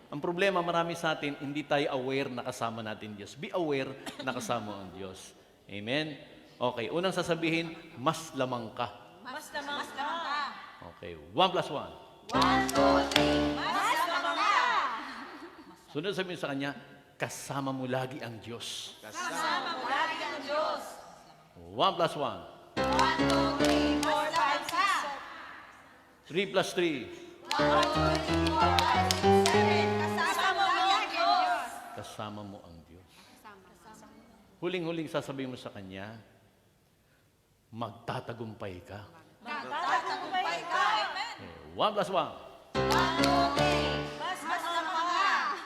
Ang problema, marami sa atin, hindi tayo aware na kasama natin Diyos. Be aware na kasama ang Diyos. Amen? Okay, unang sasabihin, mas lamang ka. Mas lamang ka. Okay, 1 plus 1. 1, 2, 3. Mas lamang ka. Sunod sabihin sa kanya, kasama mo lagi ang Diyos. Kasama mo lagi ang Diyos. 1 plus 1. 1, 2, 3, 4, 5, 6, 3 plus 3. 1, 2, 3, 4, 5, 6, 7. Kasama mo ang Diyos. Kasama mo ang Diyos. Huling-huling sasabihin mo sa kanya, magtatagumpay ka. Magtatagumpay ka. Amen. 1 plus 1. 1, 2, 3. Mas lamang ka.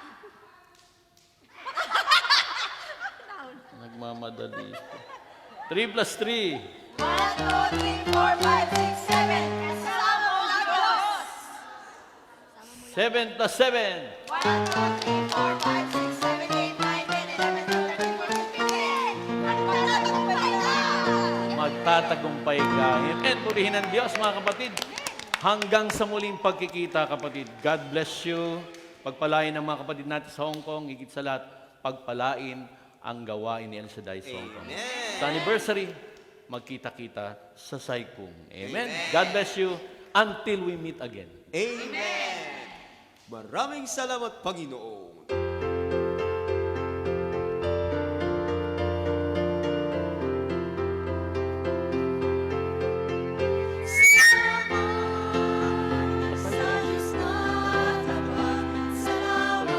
Nagmamadali. 3 plus 3. 1, 2, 3, 4, 5, 6, 7. Kasama mo ang Diyos. 7 plus 7. 1, 2, 3, 4, 5, 6, 7, 8, 9, 10, 11, 12, 13, 14, 15. Magtatagumpay ka. Magtatagumpay ka. Amen. Purihin ng Diyos, mga kapatid. Hanggang sa muling pagkikita, kapatid. God bless you. Pagpalain ng mga kapatid natin sa Hong Kong. Higit sa lahat, pagpalain ang gawain ni El Shaddai sa Hong Kong. Amen. Sa anniversary, magkita-kita sa Saikung. Amen. God bless you until we meet again. Amen. Maraming salamat, Panginoon. Sa Diyos na tapat, salamat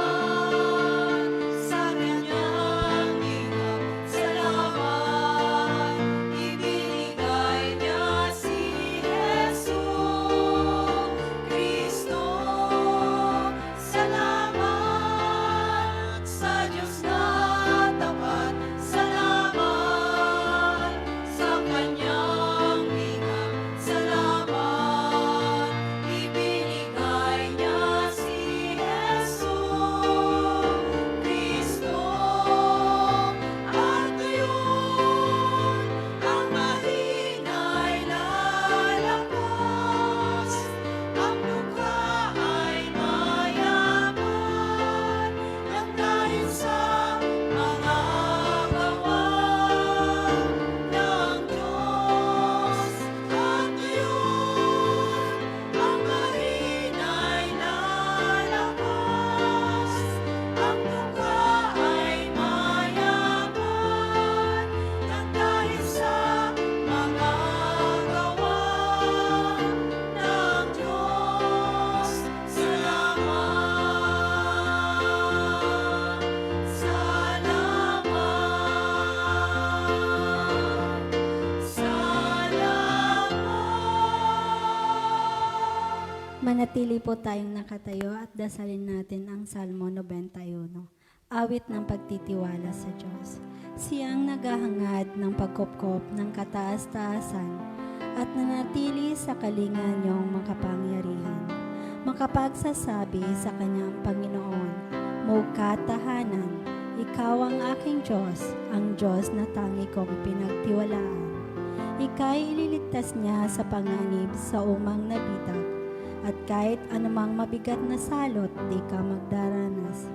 sa Kanyang hingap, salamat, ibinigay niya si Jesu Kristo. Salamat sa Diyos na tapat, salamat sa Kanyang hingap, salamat, ibinigay niya si Jesu Kristo. At ngayon, ang mahina'y lalakas, ang luka ay mayaman, nang dahil sa mga gawa ng Diyos. At ngayon, ang mahina'y lalakas, ang luka ay mayaman, nang dahil sa mga gawa ng Diyos. Salamat, salamat. Manatili po tayong nakatayo at dasalin natin ang Salmo 91. Awit ng pagtitiwala sa Diyos. Siyang naghahangad ng pagkopkop ng kataas-taasan at nanatili sa kalingan niyong makapangyarihan. Makapagsasabi sa kanyang Panginoon, Mugkatahanan, ikaw ang aking Diyos, ang Diyos na tangi kong pinagtiwalaan. Ika'y ililigtas niya sa panganib sa umang nabitag, at kahit anumang mabigat na salot, di ka magdaranas.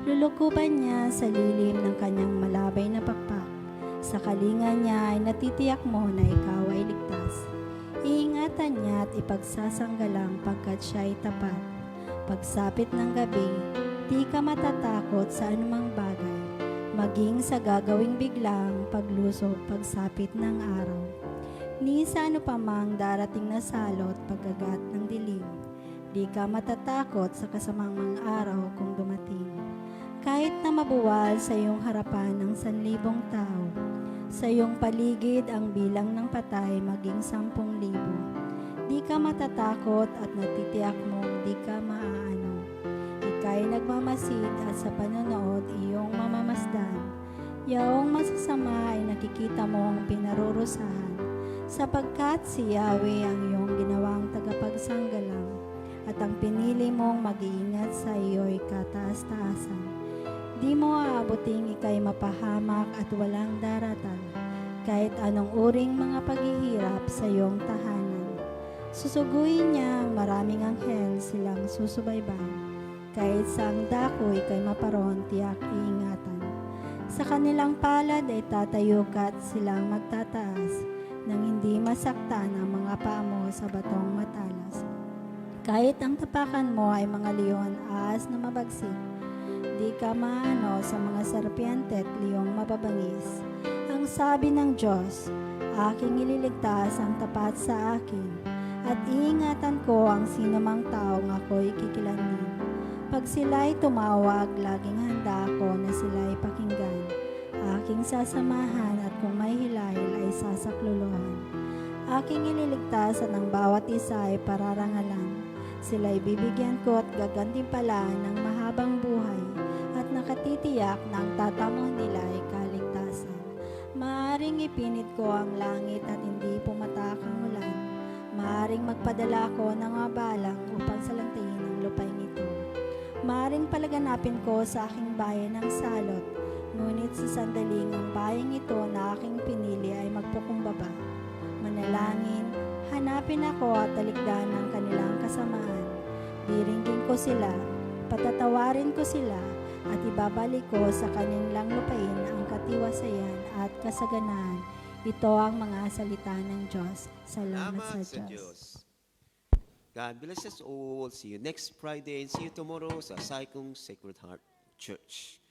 Lulukuban niya sa lilim ng kanyang malabay na pakpak. Sa kalinga niya ay natitiyak mo na ikaw ay ligtas. Iingatan niya at ipagsasanggalang pagkat siya ay tapat. Pagsapit ng gabi, di ka matatakot sa anumang bagay, maging sa gagawing biglang paglusog pagsapit ng araw. Ni sa ano pa mang darating na salot pagkagat ng dilim, di ka matatakot sa kasamang mga araw kung dumating. Kahit na mabuwal sa iyong harapan ng 1,000 tao, sa iyong paligid ang bilang ng patay maging 10,000. Di ka matatakot at natitiyak mong di ka maaano. Ika'y nagmamasid at sa panonood iyong mamamasdan. Yaong masasama ay nakikita mong pinarurusahan, sapagkat si Yahweh ang iyong ginawang tagapagsanggalang, at ang pinili mong mag-iingat sa iyo'y kataas-taasan. Di mo aabuting ika'y mapahamak at walang daratan, kahit anong uring mga paghihirap sa iyong tahanan. Susuguin niya ang maraming anghel silang susubaybay, kahit sa ang dako ika'y maparon tiyak iingatan. Sa kanilang palad ay tatayo ka't silang magtataas, nang hindi masaktan ang mga paa mo sa batong matalas. Kahit ang tapakan mo ay mga leon, aas na mabagsik, di ka maano sa mga serpiente at liyong mababangis. Ang sabi ng Diyos, aking ililigtas ang tapat sa akin, at iingatan ko ang sinumang taong ako'y kikilannin. Pag sila'y tumawag, laging handa ako na sila'y pakinggan. Aking sasamahan at kung may hilahil ay sasakluluhan. Aking ililigtas at ang bawat isa ay pararangalan. Sila'y bibigyan ko at gagantimpalaan ng mahabang buhay, at nakatitiyak na ang tatamo nila ay kaligtasan. Maaring ipinit ko ang langit at hindi pumatak ang ulan. Maaring magpadala ko ng abalang upang salantayin ang lupain ito. Maaring palaganapin ko sa aking bayan ng salot, ngunit sa sandaling ang bayang ito na aking pinili ay magpukumbaba. Manalangin, hanapin ako at talikdan ang kanilang kasamaan. Diringgin ko sila, patatawarin ko sila, at ibabalik ko sa kanilang lupain ang katiwasayan at kasaganaan. Ito ang mga salita ng Diyos. Salamat sa Diyos. God bless us all. See you next Friday and see you tomorrow sa Saikong Sacred Heart Church.